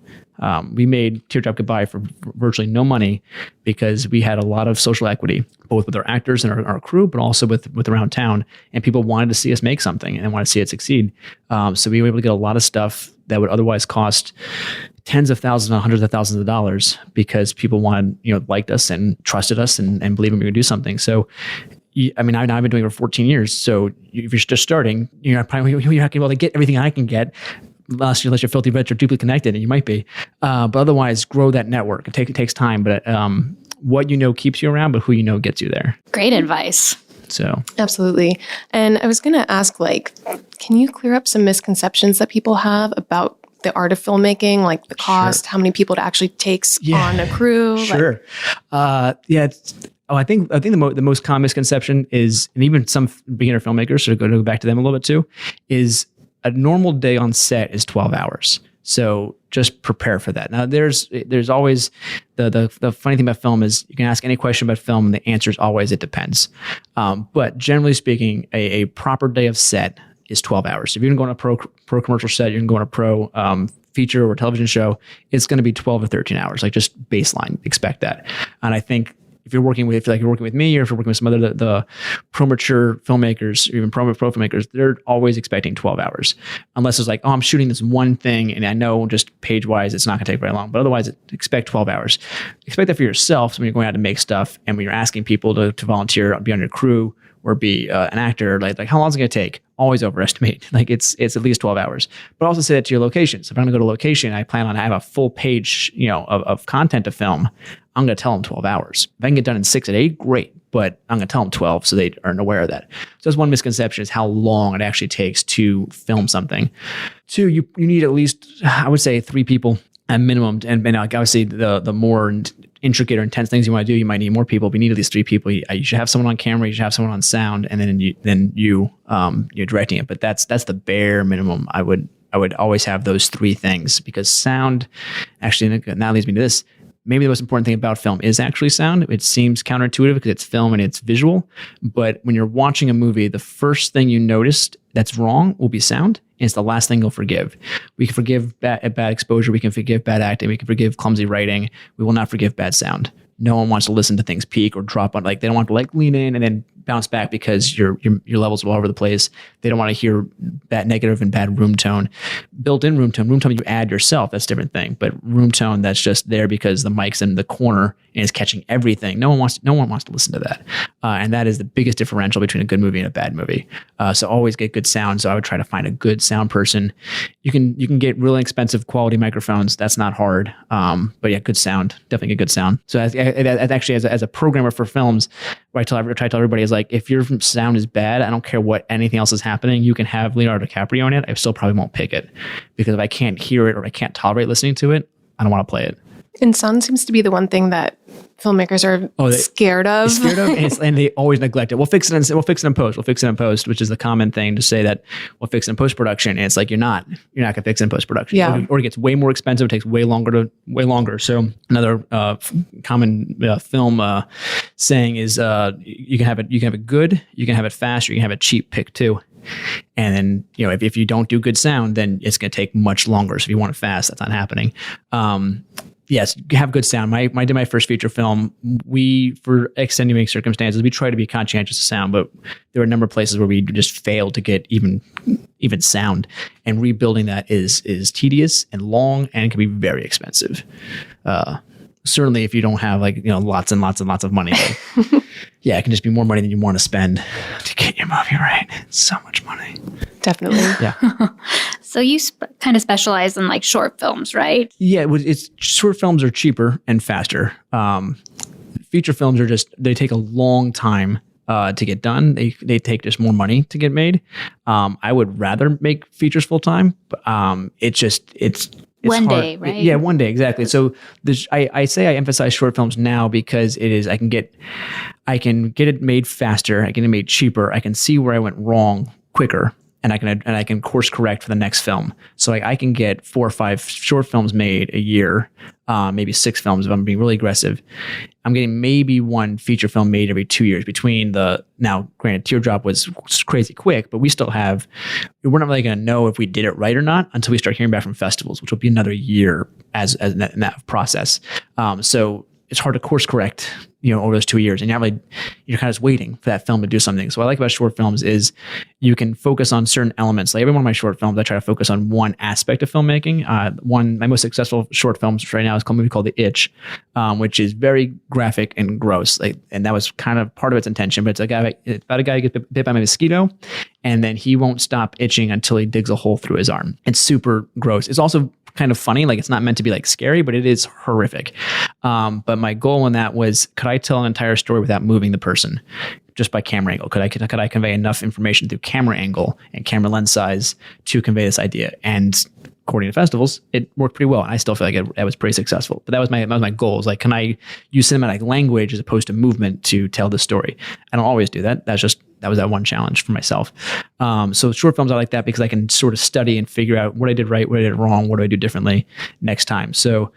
We made Teardrop Goodbye for virtually no money because we had a lot of social equity, both with our actors and our crew, but also with around town. And people wanted to see us make something and wanted to see it succeed. So we were able to get a lot of stuff that would otherwise cost tens of thousands and hundreds of thousands of dollars because people liked us and trusted us and believed we could do something. So I've been doing it for 14 years. So if you're just starting, you're not going to be able to get everything I can get. Unless you're filthy rich or deeply connected, and you might be. But otherwise, grow that network. It takes time, but what you know keeps you around, but who you know gets you there. Great advice. So absolutely. And I was going to ask, can you clear up some misconceptions that people have about the art of filmmaking, like the cost, how many people it actually takes on a crew? Sure. I think the most common misconception is, and even some beginner filmmakers, so to go back to them a little bit too, is a normal day on set is 12 hours. So just prepare for that. Now there's always the funny thing about film is you can ask any question about film and the answer is always it depends. But generally speaking, a proper day of set is 12 hours. If you're going to go on a pro commercial set, you're going to go on a pro feature or television show, it's going to be 12 to 13 hours, like just baseline, expect that. And I think if you're working with me, or if you're working with some other the pro-mature filmmakers, or even pro filmmakers, they're always expecting 12 hours. Unless it's like, I'm shooting this one thing, and I know just page-wise it's not going to take very long. But otherwise, expect 12 hours. Expect that for yourself. So when you're going out to make stuff, and when you're asking people to volunteer, be on your crew, or be an actor, like how long is it going to take? Always overestimate. Like it's at least 12 hours. But also say that to your location. So if I'm going to go to a location, I plan on having a full page, of content to film. I'm going to tell them 12 hours. If I can get done in 6 to 8, great. But I'm going to tell them 12 so they are aware of that. So that's one misconception is how long it actually takes to film something. 2, you need at least, I would say, 3 people at minimum. And obviously the more intricate or intense things you want to do, you might need more people, but you need at least 3 people. You should have someone on camera, you should have someone on sound, and then you're directing it. But that's the bare minimum. I would always have those 3 things because sound, actually, now leads me to this. Maybe the most important thing about film is actually sound. It seems counterintuitive because it's film and it's visual. But when you're watching a movie, the first thing you noticed that's wrong will be sound. And it's the last thing you'll forgive. We can forgive bad exposure. We can forgive bad acting. We can forgive clumsy writing. We will not forgive bad sound. No one wants to listen to things peak or drop on. They don't want to lean in and then bounce back because your levels are all over the place. They don't want to hear bad negative and bad room tone. Built-in room tone you add yourself. That's a different thing. But room tone that's just there because the mic's in the corner and is catching everything. No one wants to listen to that. And that is the biggest differential between a good movie and a bad movie. So always get good sound. So I would try to find a good sound person. You can get really expensive quality microphones. That's not hard. But yeah, good sound. Definitely get good sound. So as a programmer for films, what I try to tell everybody is if your sound is bad, I don't care what anything else is happening. You can have Leonardo DiCaprio in it. I still probably won't pick it because if I can't hear it or I can't tolerate listening to it, I don't want to play it. And sound seems to be the one thing that filmmakers are scared of. And they always neglect it. We'll fix it in post. We'll fix it in post, which is the common thing to say that we'll fix it in post-production. And it's you're not going to fix it in post-production. Yeah. Or it gets way more expensive. It takes way longer. So another common film saying is you can have it good, you can have it fast, or you can have it cheap. Pick 2. And then, if you don't do good sound, then it's going to take much longer. So if you want it fast, that's not happening. Yes, have good sound. I did my first feature film. For extenuating circumstances, we try to be conscientious of sound, but there were a number of places where we just failed to get even sound. And rebuilding that is tedious and long and can be very expensive. Certainly, if you don't have lots and lots and lots of money, it can just be more money than you want to spend to get your movie right. It's so much money. Definitely. Yeah. So you kind of specialize in short films, right? Yeah, it's short films are cheaper and faster. Feature films they take a long time to get done. They take just more money to get made. I would rather make features full time, but it's one hard. day, right? Yeah, one day, exactly. So I say I emphasize short films now because I can get it made faster. I can get it made cheaper. I can see where I went wrong quicker. And I can course correct for the next film. So I can get 4 or 5 short films made a year, maybe 6 films if I'm being really aggressive. I'm getting maybe 1 feature film made every 2 years between now granted Teardrop was crazy quick, but we're not really going to know if we did it right or not until we start hearing back from festivals, which will be another year as in that process. So it's hard to course correct, over those 2 years, and you're kind of just waiting for that film to do something. So what I like about short films is you can focus on certain elements. Like every one of my short films, I try to focus on one aspect of filmmaking. My most successful short films right now is a movie called The Itch, which is very graphic and gross. And that was kind of part of its intention, but it's about a guy who gets bit by a mosquito, and then he won't stop itching until he digs a hole through his arm. It's super gross. It's also kind of funny. It's not meant to be scary, but it is horrific. But my goal in that was, could I tell an entire story without moving the person just by camera angle? Could I convey enough information through camera angle and camera lens size to convey this idea? And according to festivals, it worked pretty well. And I still feel like it was pretty successful. But that was my goal. Is can I use cinematic language as opposed to movement to tell the story? I don't always do that. That was that one challenge for myself. So short films, I like that because I can sort of study and figure out what I did right, what I did wrong, what do I do differently next time. So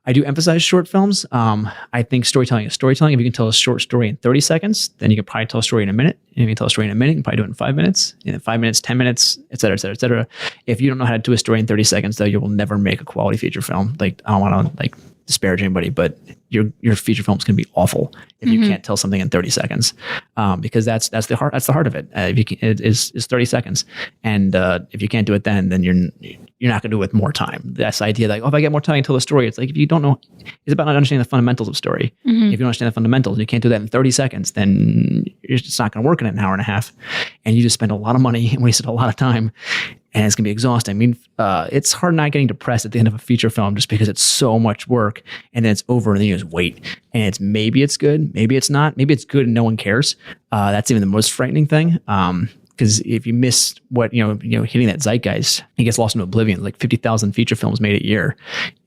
I do emphasize short films. I think storytelling is storytelling. If you can tell a short story in 30 seconds, then you can probably tell a story in a minute. And if you can tell a story in a minute, you can probably do it in 5 minutes. And in 5 minutes, 10 minutes, et cetera, et cetera, et cetera. If you don't know how to do a story in 30 seconds, though, you will never make a quality feature film. I don't want to disparage anybody, but your feature film is going to be awful if you can't tell something in 30 seconds, because that's the heart of it. It is 30 seconds, and if you can't do it then you're not going to do it with more time. That's the idea if I get more time, I can tell the story. It's if you don't know, it's about not understanding the fundamentals of story. If you don't understand the fundamentals, and you can't do that in 30 seconds, then it's not going to work in an hour and a half, and you just spend a lot of money and wasted a lot of time. And it's going to be exhausting. I mean, it's hard not getting depressed at the end of a feature film just because it's so much work, and then it's over, and then you just wait. And maybe it's good, maybe it's not, maybe it's good and no one cares. That's even the most frightening thing. Because if you miss what hitting that zeitgeist, it gets lost into oblivion. 50,000 feature films made a year.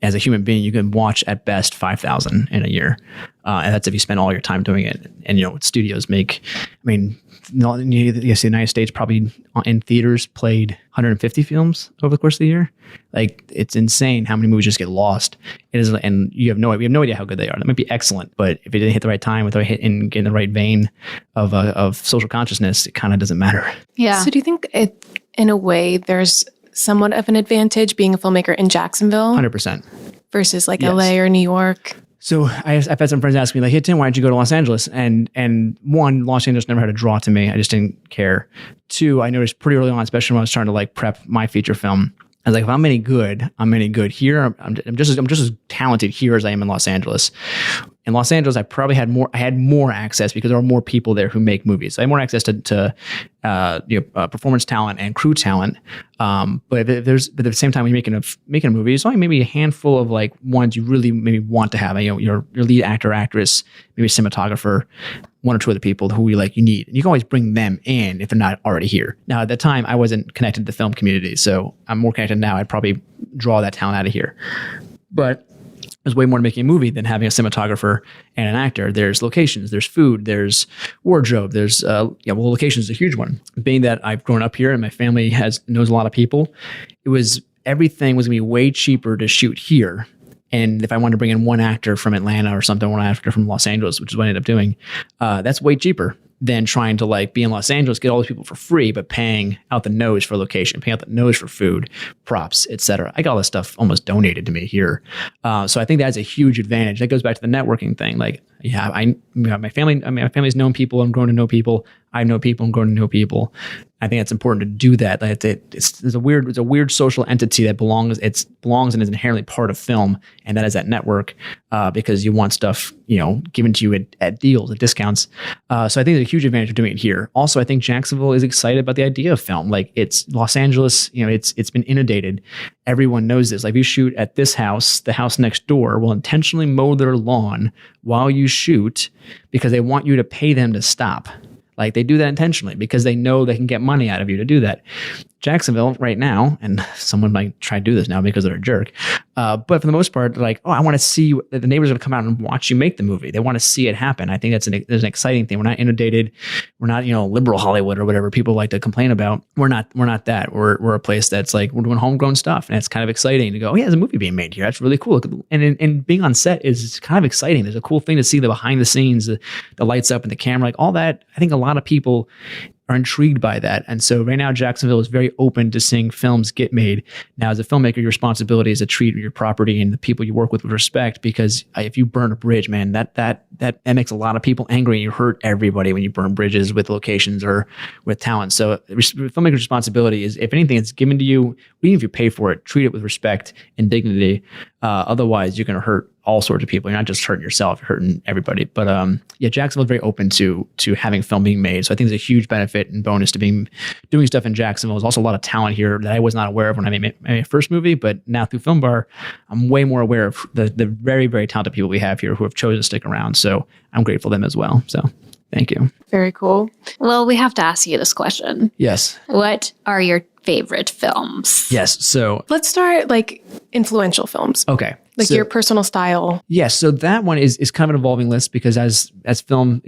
As a human being, you can watch at best 5,000 in a year, and that's if you spend all your time doing it. And what studios make. I mean, the United States probably in theaters played 150 films over the course of the year. It's insane how many movies just get lost. It is, and we have no idea how good they are. They might be excellent, but if it didn't hit the right time, with hit and get in the right vein of social consciousness, it kind of doesn't matter. Yeah. So do you think in a way there's somewhat of an advantage being a filmmaker in Jacksonville 100% versus LA or New York? So I've had some friends ask me hey Tim, why did you go to Los Angeles? And one, Los Angeles never had a draw to me. I just didn't care. 2, I noticed pretty early on, especially when I was trying to prep my feature film, I was if I'm any good, I'm any good here. I'm just as talented here as I am in Los Angeles. In Los Angeles, I probably had more access because there are more people there who make movies. So I had more access to performance talent and crew talent. But at the same time, when you're making a movie, there's only maybe a handful of ones you really maybe want to have. Your lead actor, actress, maybe a cinematographer, 1 or 2 other people who you need. And you can always bring them in if they're not already here. Now, at that time, I wasn't connected to the film community, so I'm more connected now. I'd probably draw that talent out of here. But there's way more to making a movie than having a cinematographer and an actor. There's locations, there's food, there's wardrobe, there's locations is a huge one. Being that I've grown up here and my family knows a lot of people, everything was gonna be way cheaper to shoot here. And if I wanted to bring in one actor from Atlanta or something, one actor from Los Angeles, which is what I ended up doing, that's way cheaper than trying to like be in Los Angeles, get all these people for free, but paying out the nose for location, paying out the nose for food, props, etc. I got all this stuff almost donated to me here. So I think that's a huge advantage. That goes back to the networking thing. Like, my family's known people. I'm growing to know people. I know people. I'm growing to know people. I think it's important to do that. Like it's a weird social entity that belongs and is inherently part of film, and that is that network because you want stuff given to you at deals, at discounts. So I think there's a huge advantage of doing it here. Also, I think Jacksonville is excited about the idea of film. Like it's Los Angeles, it's been inundated. Everyone knows this. Like if you shoot at this house, the house next door will intentionally mow their lawn while you shoot because they want you to pay them to stop. Like they do that intentionally because they know they can get money out of you to do that. Jacksonville right now, and someone might try to do this now because they're a jerk, but for the most part, like, I want to see the neighbors are going to come out and watch you make the movie. They want to see it happen. I think there's an exciting thing. We're not inundated. We're not liberal Hollywood or whatever people like to complain about. We're not that. We're a place that's like we're doing homegrown stuff, and it's kind of exciting to go. Oh yeah, there's a movie being made here. That's really cool. And being on set is kind of exciting. There's a cool thing to see the behind the scenes, the lights up and the camera, like all that. I think a lot of people are intrigued by that. And so right now, Jacksonville is very open to seeing films get made. Now, as a filmmaker, your responsibility is to treat your property and the people you work with respect, because if you burn a bridge, man, that makes a lot of people angry. You hurt everybody when you burn bridges with locations or with talent. So filmmaker's responsibility is, if anything, it's given to you, even if you pay for it, treat it with respect and dignity. Otherwise, you're going to hurt all sorts of people. You're not just hurting yourself, you're hurting everybody. But Jacksonville is very open to having film being made. So I think there's a huge benefit and bonus to doing stuff in Jacksonville. There's also a lot of talent here that I was not aware of when I made my first movie, but now through Film Bar, I'm way more aware of the very, very talented people we have here who have chosen to stick around. So I'm grateful to them as well. So thank you. Very cool. Well, we have to ask you this question. Yes. What are your favorite films? Yes. So let's start like influential films. Okay. Like your personal style. Yes. So that one is kind of an evolving list because as film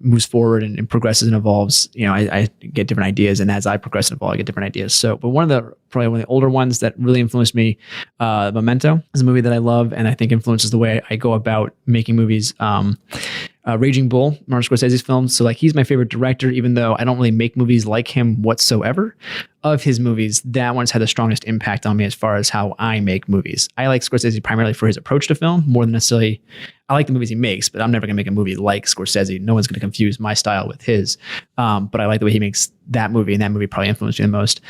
moves forward and progresses and evolves, I get different ideas, and as I progress and evolve, I get different ideas. So, but probably one of the older ones that really influenced me, Memento, is a movie that I love and I think influences the way I go about making movies. Raging Bull, Martin Scorsese's film. So like he's my favorite director, even though I don't really make movies like him whatsoever. Of his movies, that one's had the strongest impact on me as far as how I make movies. I like Scorsese primarily for his approach to film more than necessarily. I like the movies he makes, but I'm never going to make a movie like Scorsese. No one's going to confuse my style with his. But I like the way he makes that movie, and that movie probably influenced me the most.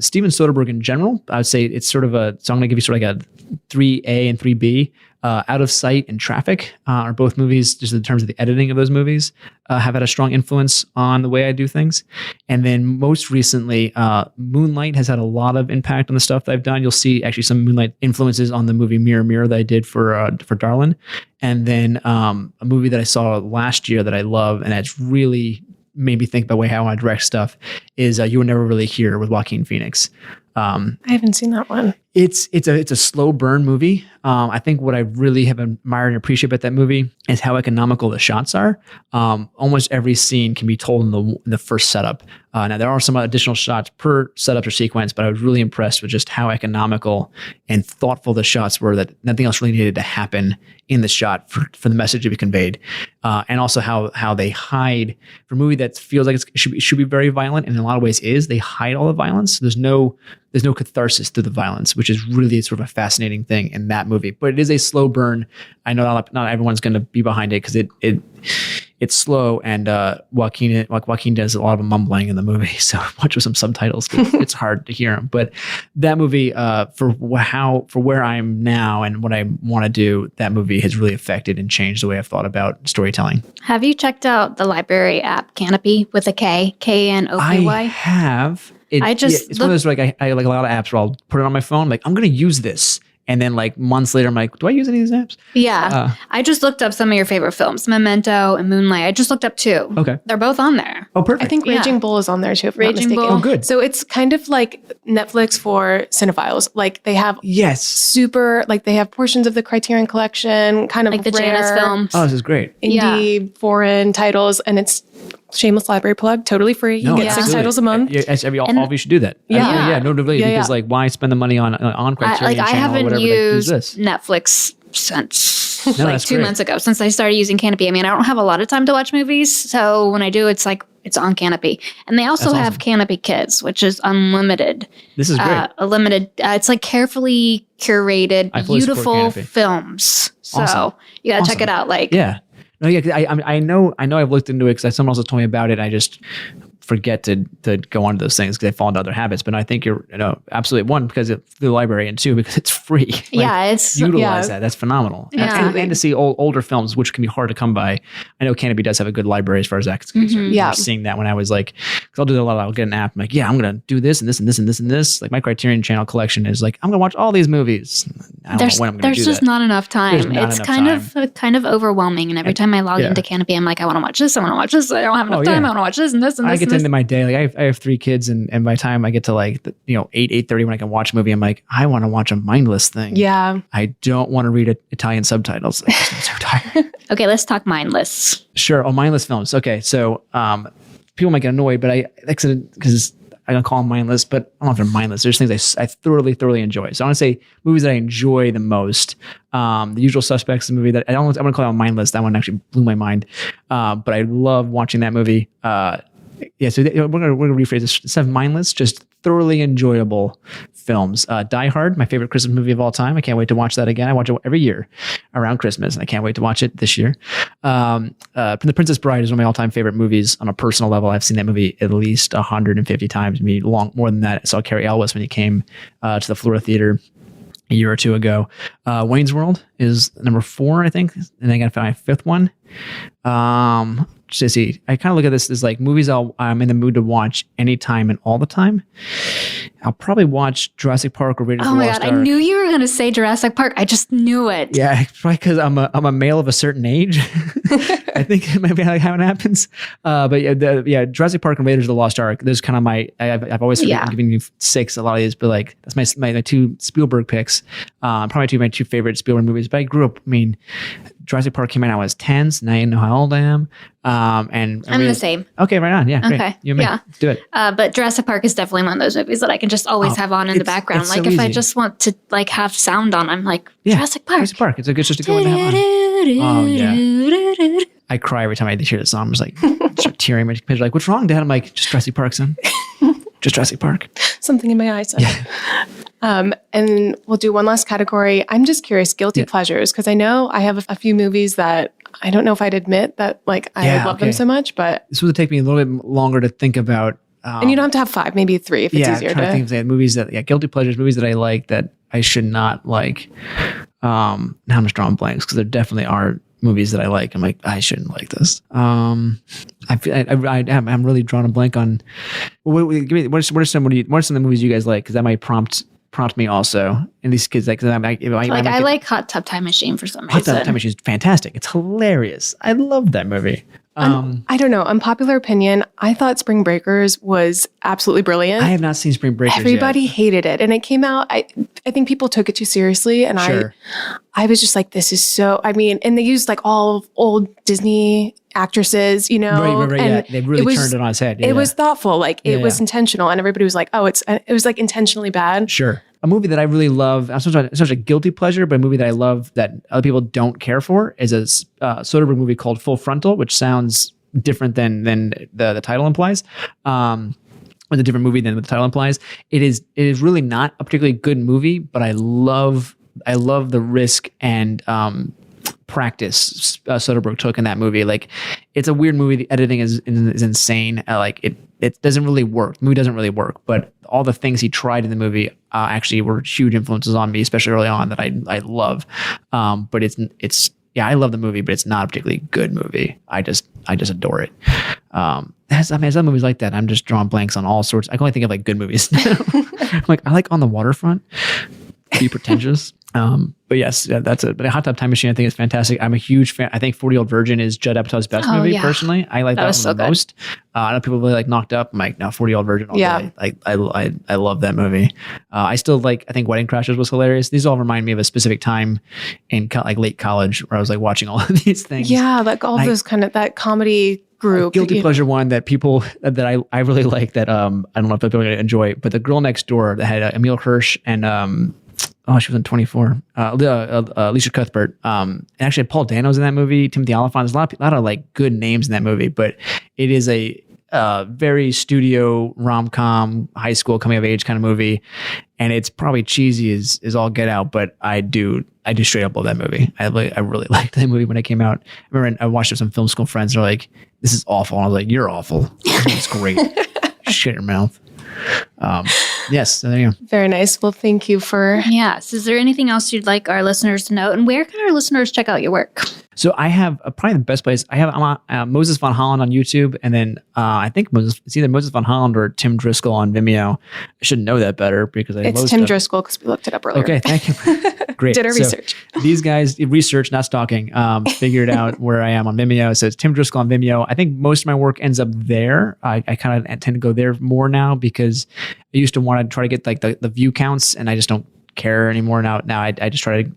Steven Soderbergh in general, I would say it's sort of so I'm going to give you sort of like a 3A and 3B. Out of Sight and Traffic are both movies, just in terms of the editing of those movies, have had a strong influence on the way I do things. And then most recently, Moonlight has had a lot of impact on the stuff that I've done. You'll see actually some Moonlight influences on the movie Mirror Mirror that I did for Darlin. And then a movie that I saw last year that I love and that's really made me think about how I want to direct stuff is You Were Never Really Here with Joaquin Phoenix. I haven't seen that one. It's a slow burn movie. I think what I really have admired and appreciate about that movie is how economical the shots are. Almost every scene can be told in the first setup. Now there are some additional shots per setup or sequence, but I was really impressed with just how economical and thoughtful the shots were, that nothing else really needed to happen in the shot for the message to be conveyed. And also how they hide, for a movie that feels like it should be very violent, and in a lot of ways is, they hide all the violence. There's no catharsis through the violence, which is really sort of a fascinating thing in that movie. But it is a slow burn. I know not everyone's going to be behind it because it's slow, and Joaquin does a lot of mumbling in the movie, so watch with some subtitles because it's hard to hear him. But that movie, for where I am now and what I want to do, that movie has really affected and changed the way I've thought about storytelling. Have you checked out the library app Canopy with a K, K-N-O-P-Y? I have. It's one of those like I like a lot of apps where I'll put it on my phone, like I'm going to use this. And then like months later, I'm like, do I use any of these apps? Yeah. I just looked up some of your favorite films, Memento and Moonlight. I just looked up two. Okay. They're both on there. Oh, perfect. I think Raging Bull is on there too, if I'm not Raging mistaken. Bull. Oh, good. So it's kind of like Netflix for cinephiles. Like they have they have portions of the Criterion Collection, kind of like the rare, Janus films. Oh, this is great. indie foreign titles, and it's shameless library plug, totally free. You get 6 titles a month. All of you should do that. Yeah. Notably, because like why spend the money on Criterion I channel or haven't whatever to use used this? Netflix since No, like that's 2 great. months ago since I started using Canopy. I mean, I don't have a lot of time to watch movies, so when I do, it's like it's on Canopy. And they also That's have awesome. Canopy Kids, which is unlimited. This is great. A limited, it's like carefully curated, I fully support beautiful Canopy. films. So Awesome. you gotta check Awesome. it out. Like, Yeah. No, yeah. 'Cause I know I've looked into it because someone else has told me about it. I just forget to go on to those things because they fall into other habits. But no, I think you're absolutely, one, because it's the library, and two, because it's free. Like, yeah, it's utilize that. That's phenomenal. Yeah. And to see older films, which can be hard to come by. I know Canopy does have a good library as far as that's concerned. Yeah. I was seeing that when I was like, because I'll do that a lot. I'll get an app. I'm like, yeah, I'm going to do this and this and this and this and this. Like my Criterion Channel collection is like, I'm going to watch all these movies. I don't know when I'm going to there's do just that. not enough time. There's not It's enough kind of overwhelming. And every time I log yeah. into Canopy, I'm like, I want to watch this. I want to watch this. I don't have enough Oh, time. yeah. I want to watch this and this and this. I get and to this. end my day. Like I have 3 kids, and by the time I get to like 8:30 when I can watch a movie, I'm like, I want to watch a mindless thing. Yeah. I don't want to read Italian subtitles. I'm so tired. Okay, let's talk mindless. Sure. Oh, mindless films. Okay, so people might get annoyed, but I because I'm gonna call them mindless, but I don't know if they're mindless. There's things I thoroughly enjoy. So I want to say movies that I enjoy the most. The Usual Suspects, is a movie that I'm gonna call it mindless. That one actually blew my mind. But I love watching that movie. Yeah, so we're gonna rephrase this. Instead of mindless, just thoroughly enjoyable films. Die Hard, my favorite Christmas movie of all time. I can't wait to watch that again. I watch it every year around Christmas, and I can't wait to watch it this year. The Princess Bride is one of my all-time favorite movies on a personal level. I've seen that movie at least 150 times, maybe more than that. I saw Carrie Elwes when he came to the Florida Theater a year or two ago. Wayne's World is number 4, I think, and I got to find my 5th one. Just see, I kind of look at this as like movies I'm in the mood to watch anytime and all the time. I'll probably watch Jurassic Park or Raiders of Oh the my Lost god, Ark. I knew you were going to say Jurassic Park. I just knew it. Yeah, probably because I'm a male of a certain age. I think it might be like how it happens. But Jurassic Park and Raiders of the Lost Ark. Those kind of I've always given you 6 a lot of these, but like that's my 2 Spielberg picks. Probably my two favorite Spielberg movies. But I grew up. I mean, Jurassic Park came out when I was 10, so now you know how old I am. And I'm the same. Okay, right on. Yeah, great. Okay, You and me. yeah. Let's do it. But Jurassic Park is definitely one of those movies that I can just always have on in the background. it's Like so if I easy. just want to like have sound on, I'm like Yeah, Jurassic Park. Jurassic Park. It's just a good one to have on. Oh, yeah. I cry every time I hear this song. I'm just like, start tearing. My kids are like, "What's wrong, Dad?" I'm like, "Just Jurassic Park, son. Just Jurassic Park." Something in my eyes. And we'll do one last category. I'm just curious, guilty pleasures, because I know I have a few movies that I don't know if I'd admit that like I love them so much, but this would take me a little bit longer to think about. and you don't have to have 5, maybe 3 if it's easier I'm trying to think of movies guilty pleasures, movies that I like that I should not like. Now I'm just drawing blanks because there definitely are movies that I like. I'm like, I shouldn't like this. I'm really drawing a blank on. What are some of the movies you guys like? Because that might prompt me also. And these kids like, I like Hot Tub Time Machine for some reason. Hot Tub Time Machine is fantastic. It's hilarious. I love that movie. I don't know. Unpopular opinion, I thought Spring Breakers was absolutely brilliant. I have not seen Spring Breakers Everybody yet. hated it. And it came out, I think people took it too seriously. And Sure. I was just like, this is so, I mean, and they used like all old Disney actresses, you know. Right. And Yeah. They really turned it on its head. It was thoughtful. Like it was Yeah. intentional. And everybody was like, oh, it was like intentionally bad. Sure. A movie that I really love, it's such a guilty pleasure, but a movie that I love that other people don't care for is a Soderbergh movie called Full Frontal, which sounds different than the title implies. It's a different movie than what the title implies. It is really not a particularly good movie, but I love the risk and practice Soderbergh took in that movie. Like, it's a weird movie. The editing is insane. It doesn't really work. The movie doesn't really work, but all the things he tried in the movie actually were huge influences on me, especially early on, that I love. But it's I love the movie, but it's not a particularly good movie. I just adore it. As some movies like that, I'm just drawing blanks on all sorts. I can only think of like good movies. I'm like, I like On the Waterfront. Be pretentious. But yes, that's it. But a Hot Tub Time Machine, I think, is fantastic. I'm a huge fan. I think 40-Year-Old Virgin is Judd Apatow's best movie, personally. I like that one so the most. I know people really like Knocked Up. I'm like, no, 40-Year-Old Virgin all day. I love that movie. I still like, I think Wedding Crashers was hilarious. These all remind me of a specific time in like late college where I was like watching all of these things. Yeah, like all those kind of, that comedy group. Guilty pleasure one that people that I really like that I don't know if people are going to enjoy, but The Girl Next Door that had Emile Hirsch and Oh, she was in 24. Alicia Cuthbert. And actually, Paul Dano's in that movie. Timothy Olyphant. There's a lot of like good names in that movie, but it is a very studio rom-com, high school coming of age kind of movie, and it's probably cheesy as all get out. But I do straight up love that movie. I really liked that movie when it came out. I remember I watched it with some film school friends. They're like, "This is awful," and I was like, "You're awful. It's great." Shit in your mouth. Yes, so there you go. Very nice. Well, thank you for... Yes. Is there anything else you'd like our listeners to know? And where can our listeners check out your work? So I have probably the best place. I'm on Moses Von Holland on YouTube, and then I think it's either Moses Von Holland or Tim Driscoll on Vimeo. I should know that better because It's Tim Driscoll because we looked it up earlier. Okay, thank you. Great. Did our research. These guys, research, not stalking, figured out where I am on Vimeo. So it's Tim Driscoll on Vimeo. I think most of my work ends up there. I kind of tend to go there more now because I used to want to try to get like the view counts, and I just don't care anymore now. I just try to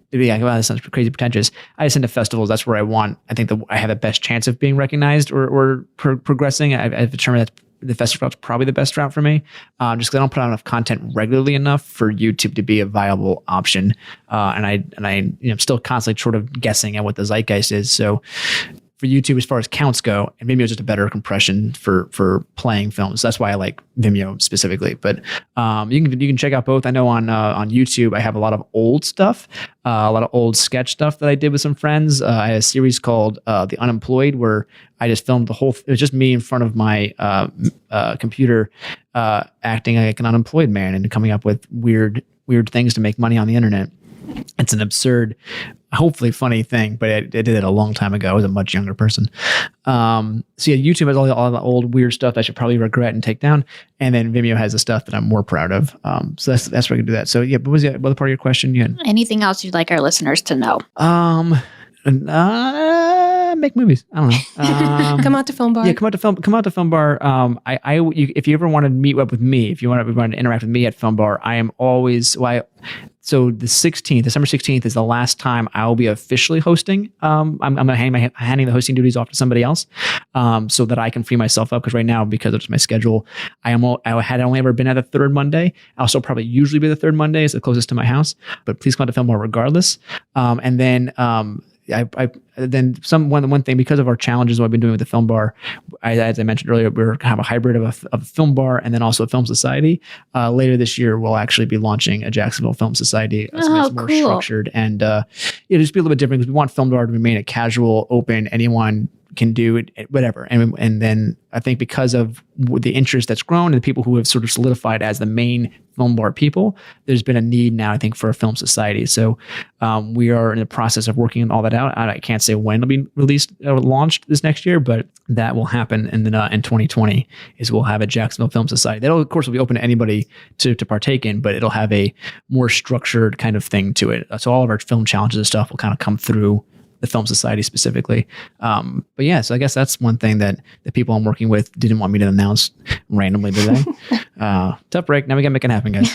be like, wow, this sounds crazy pretentious. I just send to festivals. That's where I think I have the best chance of being recognized or progressing. I've determined that the festival route's probably the best route for me, just because I don't put out enough content regularly enough for YouTube to be a viable option. And I'm still constantly sort of guessing at what the zeitgeist is. So for YouTube, as far as counts go, and Vimeo is just a better compression for playing films. That's why I like Vimeo specifically. But you can check out both. I know on YouTube I have a lot of old stuff, a lot of old sketch stuff that I did with some friends. I had a series called The Unemployed where I just filmed the whole. It was just me in front of my computer, acting like an unemployed man and coming up with weird things to make money on the internet. It's an absurd, hopefully funny thing, but I did it a long time ago. I was a much younger person. So yeah, YouTube has all the old weird stuff that I should probably regret and take down. And then Vimeo has the stuff that I'm more proud of. So that's where I can do that. So yeah, what was the other part of your question? You had? Anything else you'd like our listeners to know? Make movies. I don't know. Come out to Film Bar. Yeah, come out to Film Bar. If you ever want to meet up with me, if you want to interact with me at Film Bar, I am always so the 16th, December 16th is the last time I'll be officially hosting. I'm going to handing the hosting duties off to somebody else, so that I can free myself up. Because right now, because of my schedule, I had only ever been at the third Monday. I'll still probably usually be the third Monday. It's the closest to my house, but please come out to Film Bar regardless. And then, one thing, because of our challenges, what I've been doing with the Film Bar, as I mentioned earlier, we're kind of a hybrid of a film bar and then also a film society. Later this year, we'll actually be launching a Jacksonville Film Society. It's more structured and just be a little bit different because we want Film Bar to remain a casual, open, anyone can do it, whatever. And then I think because of the interest that's grown and the people who have sort of solidified as the main Film Bar people, there's been a need now, I think, for a film society. So we are in the process of working all that out. I can't say when it'll be released or launched this next year, but that will happen in 2020 is we'll have a Jacksonville Film Society. That'll, of course, will be open to anybody to partake in, but it'll have a more structured kind of thing to it. So all of our film challenges and stuff will kind of come through the Film Society specifically. But yeah, so I guess that's one thing that the people I'm working with didn't want me to announce randomly today. Tough break. Now we got to make it happen, guys.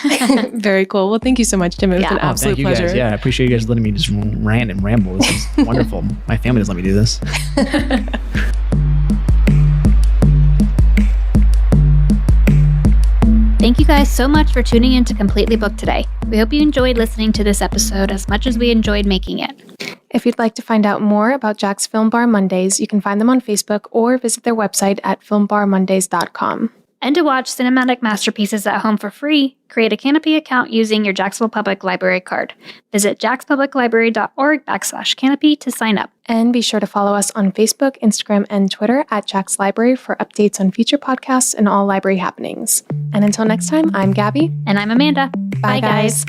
Very cool. Well, thank you so much, Tim. It was an absolute pleasure. Guys. Yeah, I appreciate you guys letting me just rant and ramble. This is wonderful. My family doesn't let me do this. Thank you guys so much for tuning in to Completely Booked today. We hope you enjoyed listening to this episode as much as we enjoyed making it. If you'd like to find out more about JAX Film Bar Mondays, you can find them on Facebook or visit their website at filmbarmondays.com. And to watch cinematic masterpieces at home for free, create a Canopy account using your Jacksonville Public Library card. Visit jackspubliclibrary.org/canopy to sign up. And be sure to follow us on Facebook, Instagram, and Twitter at JAX Library for updates on future podcasts and all library happenings. And until next time, I'm Gabby. And I'm Amanda. Bye guys.